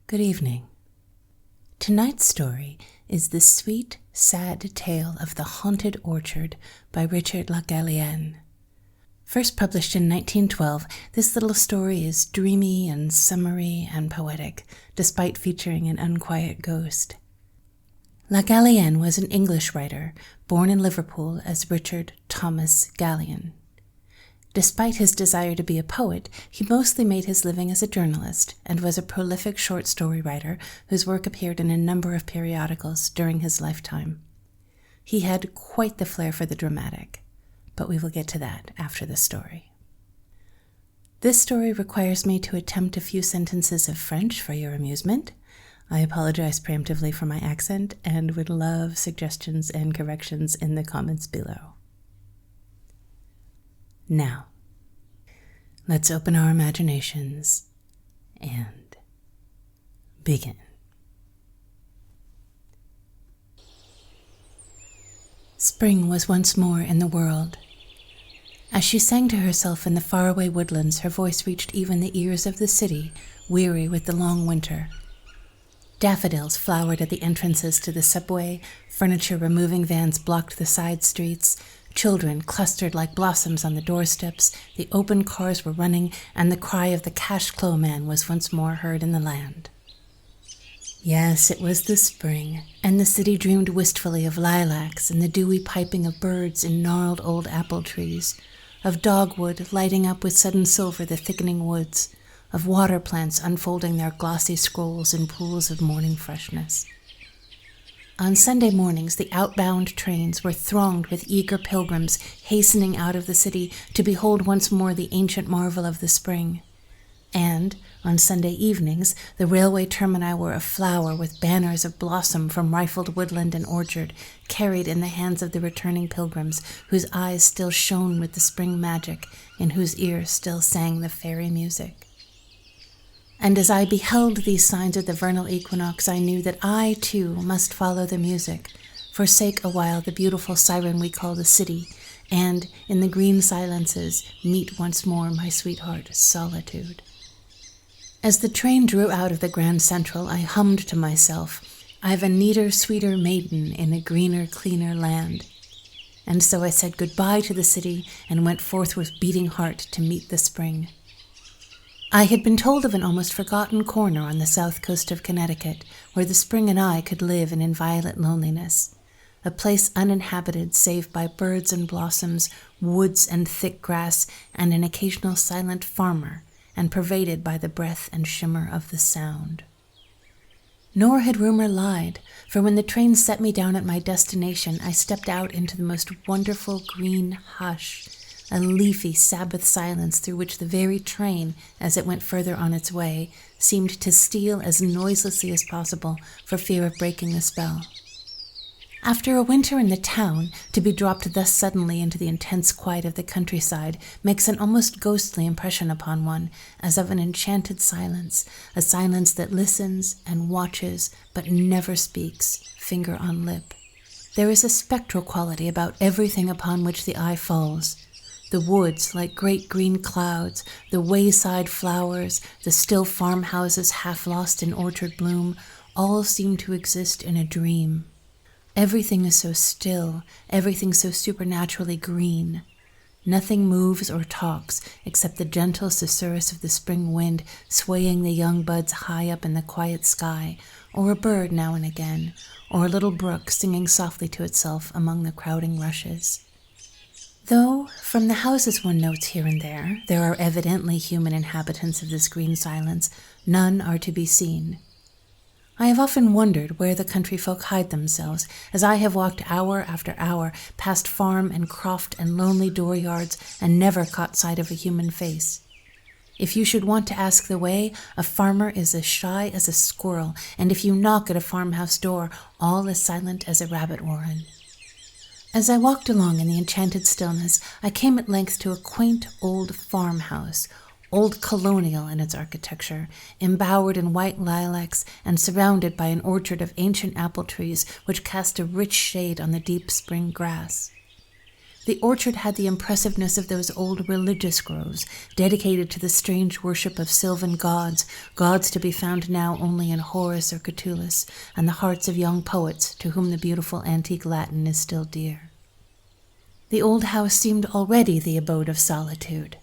Good evening. Tonight's story is The Sweet, Sad Tale of the Haunted Orchard by Richard Le Gallienne. First published in 1912, this little story is dreamy and summery and poetic, despite featuring an unquiet ghost. Le Gallienne was an English writer, born in Liverpool as Richard Thomas Gallienne. Despite his desire to be a poet, he mostly made his living as a journalist and was a prolific short story writer whose work appeared in a number of periodicals during his lifetime. He had quite the flair for the dramatic, but we will get to that after the story. This story requires me to attempt a few sentences of French for your amusement. I apologize preemptively for my accent and would love suggestions and corrections in the comments below. Now, let's open our imaginations and begin. Spring was once more in the world. As she sang to herself in the faraway woodlands, her voice reached even the ears of the city, weary with the long winter. Daffodils flowered at the entrances to the subway, furniture-removing vans blocked the side streets, children clustered like blossoms on the doorsteps, the open cars were running, and the cry of the cash-clo man was once more heard in the land. Yes, it was the spring, and the city dreamed wistfully of lilacs and the dewy piping of birds in gnarled old apple trees, of dogwood lighting up with sudden silver the thickening woods, of water plants unfolding their glossy scrolls in pools of morning freshness. On Sunday mornings, the outbound trains were thronged with eager pilgrims hastening out of the city to behold once more the ancient marvel of the spring. And, on Sunday evenings, the railway termini were aflower with banners of blossom from rifled woodland and orchard, carried in the hands of the returning pilgrims, whose eyes still shone with the spring magic, in whose ears still sang the fairy music. And as I beheld these signs of the vernal equinox, I knew that I, too, must follow the music, forsake awhile the beautiful siren we call the city, and, in the green silences, meet once more my sweetheart, Solitude. As the train drew out of the Grand Central, I hummed to myself, "I've a neater, sweeter maiden in a greener, cleaner land." And so I said goodbye to the city and went forth with beating heart to meet the spring. I had been told of an almost forgotten corner on the south coast of Connecticut where the spring and I could live in inviolate loneliness, a place uninhabited save by birds and blossoms, woods and thick grass, and an occasional silent farmer, and pervaded by the breath and shimmer of the sound. Nor had rumor lied, for when the train set me down at my destination, I stepped out into the most wonderful green hush, a leafy Sabbath silence through which the very train, as it went further on its way, seemed to steal as noiselessly as possible for fear of breaking the spell. After a winter in the town, to be dropped thus suddenly into the intense quiet of the countryside makes an almost ghostly impression upon one, as of an enchanted silence, a silence that listens and watches but never speaks, finger on lip. There is a spectral quality about everything upon which the eye falls. The woods, like great green clouds, the wayside flowers, the still farmhouses half lost in orchard bloom, all seem to exist in a dream. Everything is so still, everything so supernaturally green. Nothing moves or talks except the gentle susurrus of the spring wind swaying the young buds high up in the quiet sky, or a bird now and again, or a little brook singing softly to itself among the crowding rushes. Though, from the houses one notes here and there are evidently human inhabitants of this green silence, none are to be seen. I have often wondered where the country folk hide themselves, as I have walked hour after hour past farm and croft and lonely dooryards and never caught sight of a human face. If you should want to ask the way, a farmer is as shy as a squirrel, and if you knock at a farmhouse door, all as silent as a rabbit warren. As I walked along in the enchanted stillness, I came at length to a quaint old farmhouse, old colonial in its architecture, embowered in white lilacs and surrounded by an orchard of ancient apple trees which cast a rich shade on the deep spring grass. The orchard had the impressiveness of those old religious groves, dedicated to the strange worship of sylvan gods, gods to be found now only in Horace or Catullus, and the hearts of young poets to whom the beautiful antique Latin is still dear. The old house seemed already the abode of solitude.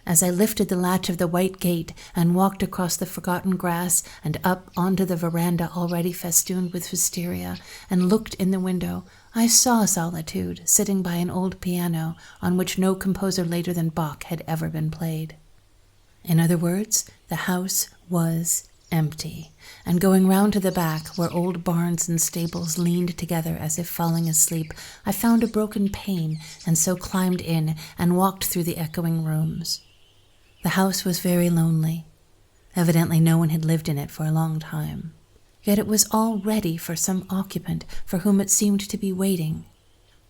As I lifted the latch of the white gate and walked across the forgotten grass and up onto the veranda already festooned with wisteria and looked in the window, I saw solitude sitting by an old piano on which no composer later than Bach had ever been played. In other words, the house was empty, and going round to the back, where old barns and stables leaned together as if falling asleep, I found a broken pane and so climbed in and walked through the echoing rooms. The house was very lonely. Evidently no one had lived in it for a long time. Yet it was all ready for some occupant for whom it seemed to be waiting.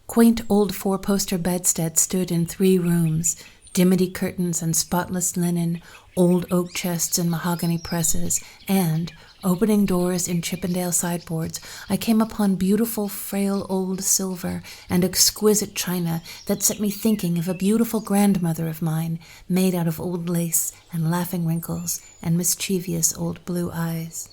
Quaint old four-poster bedsteads stood in 3 rooms, dimity curtains and spotless linen, old oak chests and mahogany presses, and, opening doors in Chippendale sideboards, I came upon beautiful, frail old silver and exquisite china that set me thinking of a beautiful grandmother of mine, made out of old lace and laughing wrinkles and mischievous old blue eyes.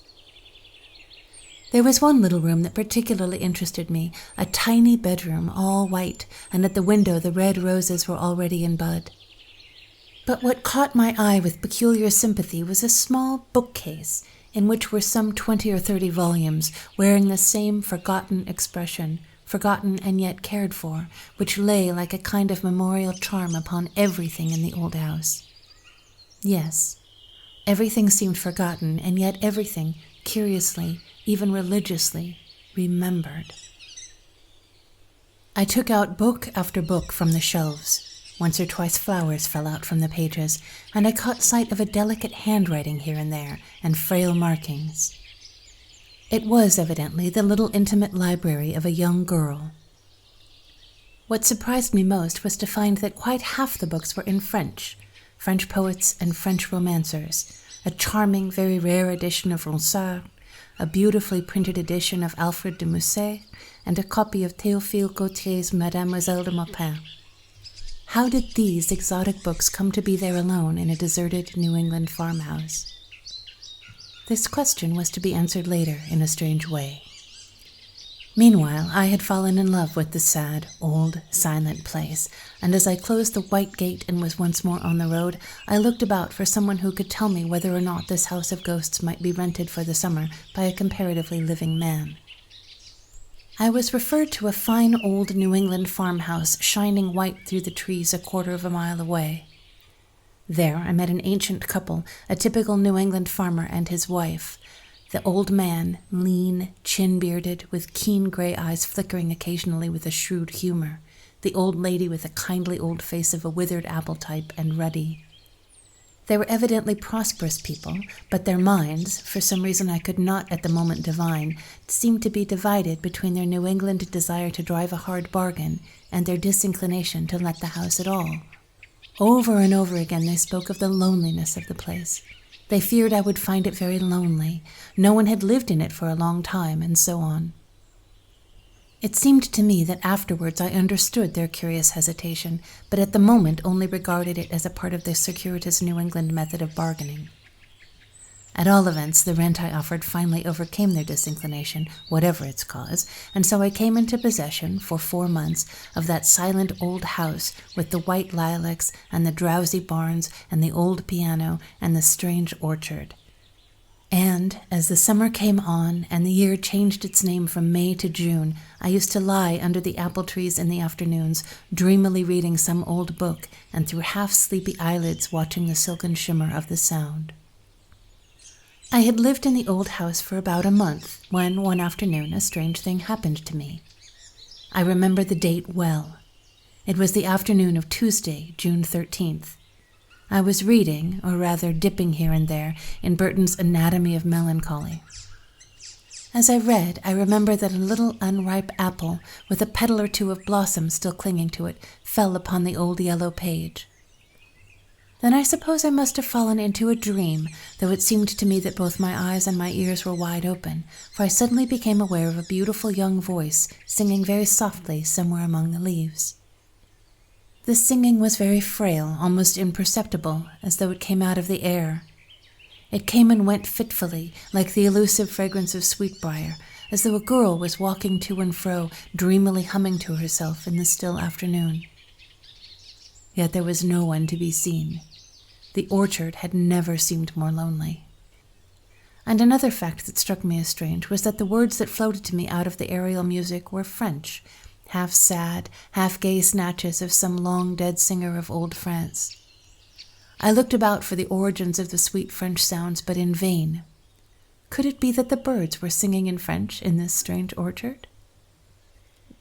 There was one little room that particularly interested me, a tiny bedroom, all white, and at the window the red roses were already in bud. But what caught my eye with peculiar sympathy was a small bookcase in which were some 20 or 30 volumes wearing the same forgotten expression, forgotten and yet cared for, which lay like a kind of memorial charm upon everything in the old house. Yes, everything seemed forgotten, and yet everything, curiously, even religiously, remembered. I took out book after book from the shelves. Once or twice flowers fell out from the pages, and I caught sight of a delicate handwriting here and there, and frail markings. It was evidently the little intimate library of a young girl. What surprised me most was to find that quite half the books were in French poets and French romancers, a charming, very rare edition of Ronsard, a beautifully printed edition of Alfred de Musset, and a copy of Théophile Gautier's Mademoiselle de Maupin. How did these exotic books come to be there alone in a deserted New England farmhouse? This question was to be answered later in a strange way. Meanwhile, I had fallen in love with the sad, old, silent place, and as I closed the white gate and was once more on the road, I looked about for someone who could tell me whether or not this house of ghosts might be rented for the summer by a comparatively living man. I was referred to a fine old New England farmhouse shining white through the trees a quarter of a mile away. There I met an ancient couple, a typical New England farmer and his wife. The old man, lean, chin-bearded, with keen gray eyes flickering occasionally with a shrewd humor. The old lady with a kindly old face of a withered apple type and ruddy. They were evidently prosperous people, but their minds, for some reason I could not at the moment divine, seemed to be divided between their New England desire to drive a hard bargain and their disinclination to let the house at all. Over and over again they spoke of the loneliness of the place. They feared I would find it very lonely. No one had lived in it for a long time, and so on. It seemed to me that afterwards I understood their curious hesitation, but at the moment only regarded it as a part of the circuitous New England method of bargaining. At all events, the rent I offered finally overcame their disinclination, whatever its cause, and so I came into possession, for 4 months, of that silent old house with the white lilacs and the drowsy barns and the old piano and the strange orchard. And, as the summer came on and the year changed its name from May to June, I used to lie under the apple trees in the afternoons, dreamily reading some old book, and through half-sleepy eyelids watching the silken shimmer of the Sound. I had lived in the old house for about a month, when one afternoon a strange thing happened to me. I remember the date well. It was the afternoon of Tuesday, June 13th. I was reading, or rather dipping here and there, in Burton's Anatomy of Melancholy. As I read, I remember that a little unripe apple, with a petal or two of blossom still clinging to it, fell upon the old yellow page. Then I suppose I must have fallen into a dream, though it seemed to me that both my eyes and my ears were wide open, for I suddenly became aware of a beautiful young voice singing very softly somewhere among the leaves. The singing was very frail, almost imperceptible, as though it came out of the air. It came and went fitfully, like the elusive fragrance of sweetbriar, as though a girl was walking to and fro, dreamily humming to herself in the still afternoon. Yet there was no one to be seen. The orchard had never seemed more lonely. And another fact that struck me as strange was that the words that floated to me out of the aerial music were French, half sad, half gay snatches of some long-dead singer of old France. I looked about for the origins of the sweet French sounds, but in vain. Could it be that the birds were singing in French in this strange orchard?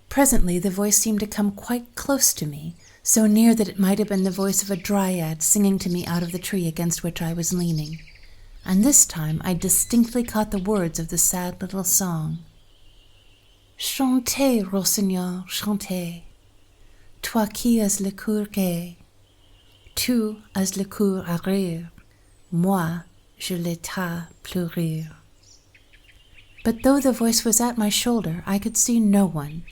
Presently the voice seemed to come quite close to me, so near that it might have been the voice of a dryad singing to me out of the tree against which I was leaning. And this time I distinctly caught the words of the sad little song. Chantez, rossignol, chantez, toi qui as le cœur gai, tu as le cœur à rire, moi je l'étais pleurer. But though the voice was at my shoulder, I could see no one.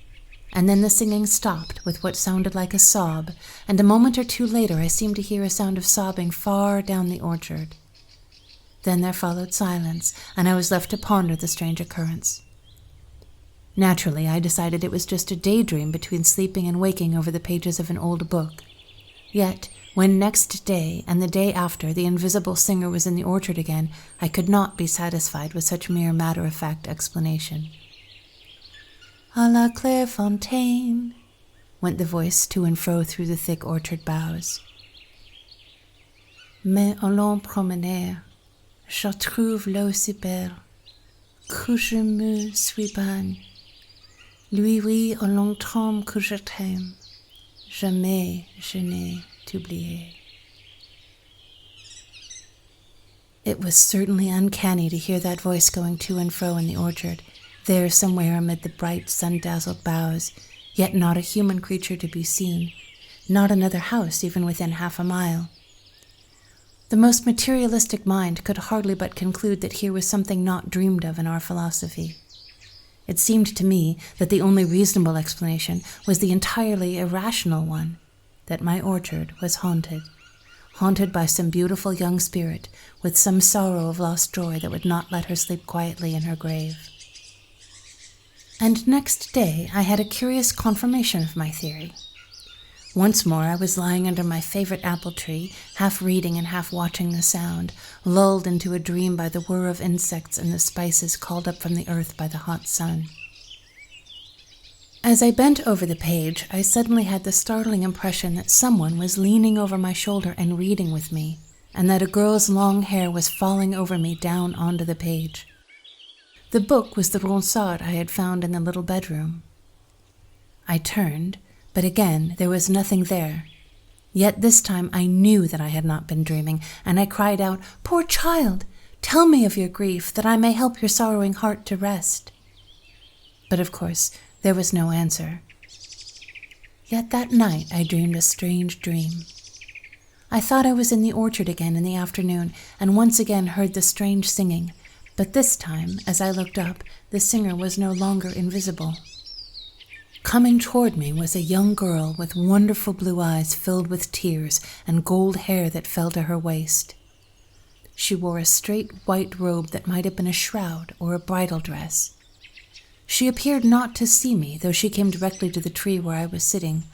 And then the singing stopped with what sounded like a sob, and a moment or two later I seemed to hear a sound of sobbing far down the orchard. Then there followed silence, and I was left to ponder the strange occurrence. Naturally, I decided it was just a daydream between sleeping and waking over the pages of an old book. Yet, when next day and the day after the invisible singer was in the orchard again, I could not be satisfied with such mere matter-of-fact explanation. "À la Clairefontaine," went the voice to and fro through the thick orchard boughs. "Mais allant promener, je trouve l'eau si belle, que je me suis banni. Lui, oui, au longtemps que je t'aime, jamais je n'ai t'oublié." It was certainly uncanny to hear that voice going to and fro in the orchard, there somewhere amid the bright, sun-dazzled boughs, yet not a human creature to be seen, not another house even within half a mile. The most materialistic mind could hardly but conclude that here was something not dreamed of in our philosophy. It seemed to me that the only reasonable explanation was the entirely irrational one, that my orchard was haunted by some beautiful young spirit with some sorrow of lost joy that would not let her sleep quietly in her grave. And next day I had a curious confirmation of my theory. Once more I was lying under my favorite apple tree, half reading and half watching the sound, lulled into a dream by the whir of insects and the spices called up from the earth by the hot sun. As I bent over the page, I suddenly had the startling impression that someone was leaning over my shoulder and reading with me, and that a girl's long hair was falling over me down onto the page. The book was the Ronsard I had found in the little bedroom. I turned, but again there was nothing there. Yet this time I knew that I had not been dreaming, and I cried out, "Poor child, tell me of your grief, that I may help your sorrowing heart to rest." But of course there was no answer. Yet that night I dreamed a strange dream. I thought I was in the orchard again in the afternoon, and once again heard the strange singing, but this time, as I looked up, the singer was no longer invisible. Coming toward me was a young girl with wonderful blue eyes filled with tears and gold hair that fell to her waist. She wore a straight white robe that might have been a shroud or a bridal dress. She appeared not to see me, though she came directly to the tree where I was sitting,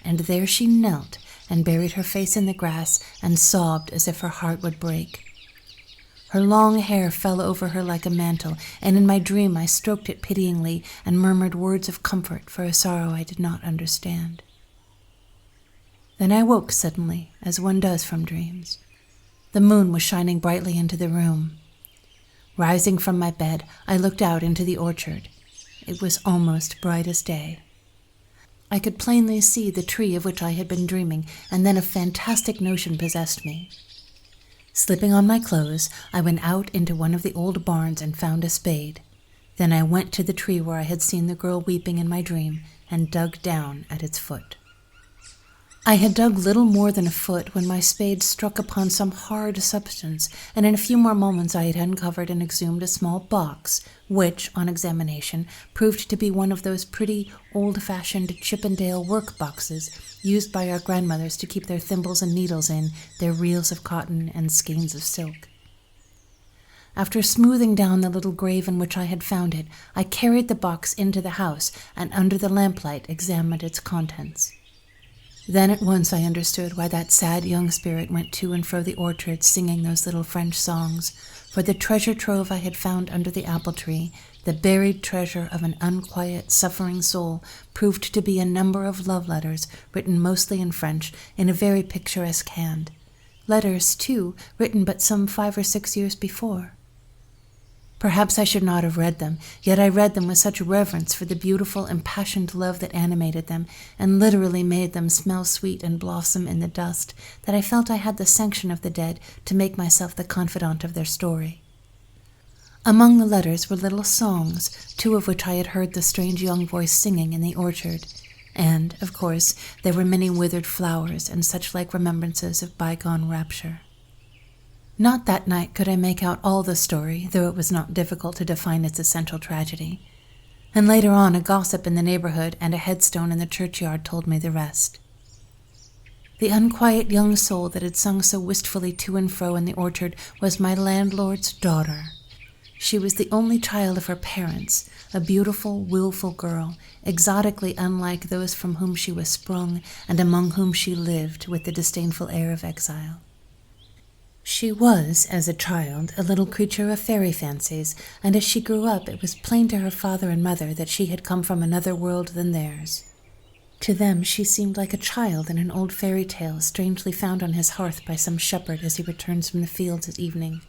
and there she knelt and buried her face in the grass and sobbed as if her heart would break. Her long hair fell over her like a mantle, and in my dream I stroked it pityingly and murmured words of comfort for a sorrow I did not understand. Then I woke suddenly, as one does from dreams. The moon was shining brightly into the room. Rising from my bed, I looked out into the orchard. It was almost bright as day. I could plainly see the tree of which I had been dreaming, and then a fantastic notion possessed me. Slipping on my clothes, I went out into one of the old barns and found a spade. Then I went to the tree where I had seen the girl weeping in my dream and dug down at its foot. I had dug little more than a foot when my spade struck upon some hard substance, and in a few more moments I had uncovered and exhumed a small box, which, on examination, proved to be one of those pretty, old-fashioned Chippendale work boxes used by our grandmothers to keep their thimbles and needles in, their reels of cotton and skeins of silk. After smoothing down the little grave in which I had found it, I carried the box into the house and under the lamplight examined its contents. Then at once I understood why that sad young spirit went to and fro the orchard singing those little French songs, for the treasure trove I had found under the apple tree, the buried treasure of an unquiet, suffering soul, proved to be a number of love letters written mostly in French in a very picturesque hand. Letters, too, written but some 5 or 6 years before. Perhaps I should not have read them, yet I read them with such reverence for the beautiful, impassioned love that animated them, and literally made them smell sweet and blossom in the dust, that I felt I had the sanction of the dead to make myself the confidant of their story. Among the letters were little songs, 2 of which I had heard the strange young voice singing in the orchard, and, of course, there were many withered flowers and such like remembrances of bygone rapture. Not that night could I make out all the story, though it was not difficult to define its essential tragedy. And later on, a gossip in the neighborhood and a headstone in the churchyard told me the rest. The unquiet young soul that had sung so wistfully to and fro in the orchard was my landlord's daughter. She was the only child of her parents, a beautiful, willful girl, exotically unlike those from whom she was sprung and among whom she lived with the disdainful air of exile. She was, as a child, a little creature of fairy fancies, and as she grew up it was plain to her father and mother that she had come from another world than theirs. To them she seemed like a child in an old fairy tale strangely found on his hearth by some shepherd as he returns from the fields at evening,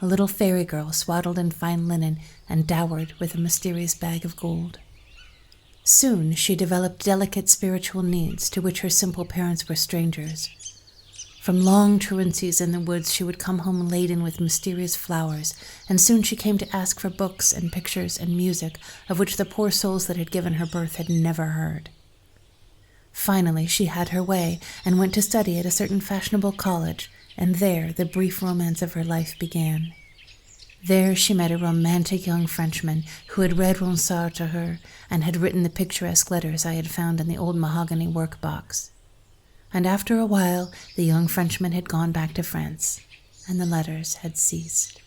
a little fairy girl swaddled in fine linen and dowered with a mysterious bag of gold. Soon she developed delicate spiritual needs to which her simple parents were strangers. From long truancies in the woods she would come home laden with mysterious flowers, and soon she came to ask for books and pictures and music of which the poor souls that had given her birth had never heard. Finally she had her way and went to study at a certain fashionable college, and there the brief romance of her life began. There she met a romantic young Frenchman who had read Ronsard to her and had written the picturesque letters I had found in the old mahogany work-box. And after a while, the young Frenchman had gone back to France, and the letters had ceased.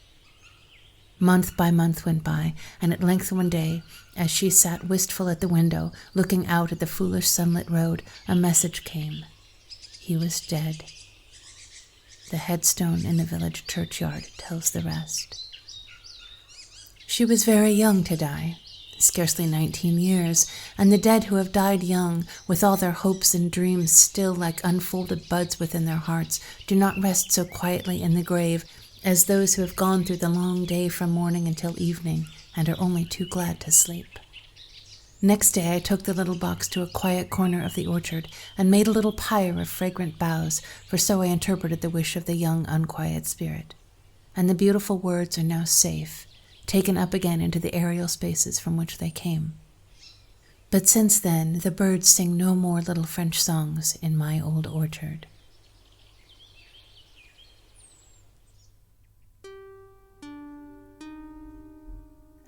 Month by month went by, and at length one day, as she sat wistful at the window, looking out at the foolish sunlit road, a message came. He was dead. The headstone in the village churchyard tells the rest. She was very young to die, scarcely 19 years, and the dead who have died young, with all their hopes and dreams still like unfolded buds within their hearts, do not rest so quietly in the grave as those who have gone through the long day from morning until evening and are only too glad to sleep. Next day I took the little box to a quiet corner of the orchard and made a little pyre of fragrant boughs, for so I interpreted the wish of the young unquiet spirit. And the beautiful words are now safe, taken up again into the aerial spaces from which they came. But since then, the birds sing no more little French songs in my old orchard.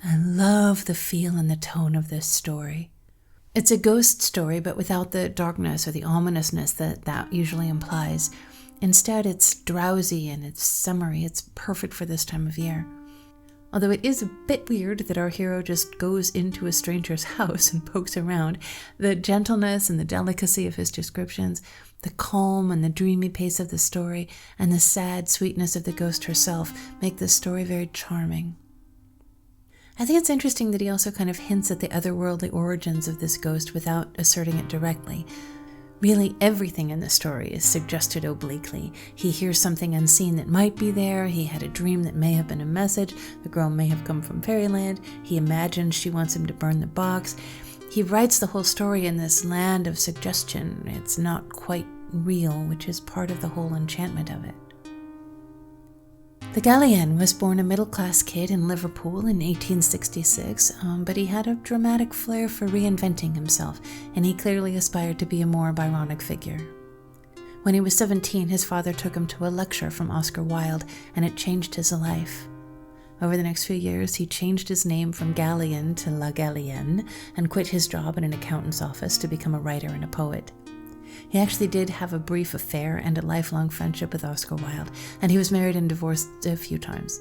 I love the feel and the tone of this story. It's a ghost story, but without the darkness or the ominousness that usually implies. Instead, it's drowsy and it's summery. It's perfect for this time of year. Although it is a bit weird that our hero just goes into a stranger's house and pokes around, the gentleness and the delicacy of his descriptions, the calm and the dreamy pace of the story, and the sad sweetness of the ghost herself make this story very charming. I think it's interesting that he also kind of hints at the otherworldly origins of this ghost without asserting it directly. Really, everything in the story is suggested obliquely. He hears something unseen that might be there. He had a dream that may have been a message. The girl may have come from fairyland. He imagines she wants him to burn the box. He writes the whole story in this land of suggestion. It's not quite real, which is part of the whole enchantment of it. Le Gallienne was born a middle-class kid in Liverpool in 1866, but he had a dramatic flair for reinventing himself, and he clearly aspired to be a more Byronic figure. When he was 17, his father took him to a lecture from Oscar Wilde, and it changed his life. Over the next few years, he changed his name from Gallienne to Le Gallienne and quit his job in an accountant's office to become a writer and a poet. He actually did have a brief affair and a lifelong friendship with Oscar Wilde, and he was married and divorced a few times.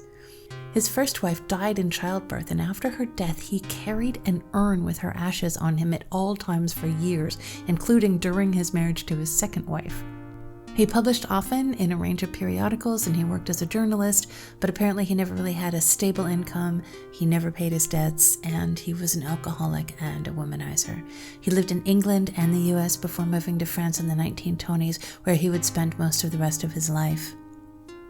His first wife died in childbirth, and after her death, he carried an urn with her ashes on him at all times for years, including during his marriage to his second wife. He published often in a range of periodicals, and he worked as a journalist, but apparently he never really had a stable income, he never paid his debts, and he was an alcoholic and a womanizer. He lived in England and the US before moving to France in the 1920s, where he would spend most of the rest of his life.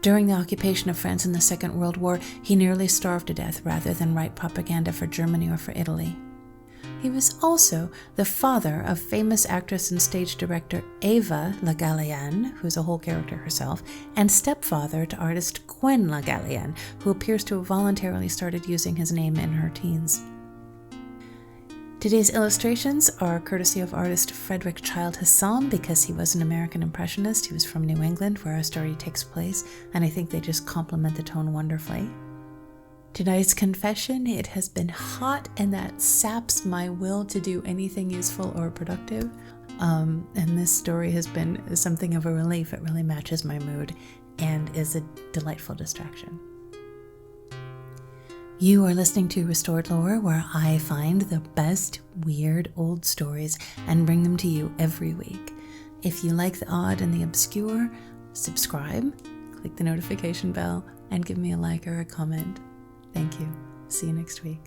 During the occupation of France in the Second World War, he nearly starved to death rather than write propaganda for Germany or for Italy. He was also the father of famous actress and stage director Ava Le Gallienne, who's a whole character herself, and stepfather to artist Gwen Le Gallienne, who appears to have voluntarily started using his name in her teens. Today's illustrations are courtesy of artist Frederick Childe Hassam because he was an American impressionist. He was from New England, where our story takes place, and I think they just complement the tone wonderfully. Tonight's confession: it has been hot, and that saps my will to do anything useful or productive. And this story has been something of a relief. It really matches my mood and is a delightful distraction. You are listening to Restored Lore, where I find the best weird old stories and bring them to you every week. If you like the odd and the obscure, subscribe, click the notification bell, and give me a like or a comment. Thank you. See you next week.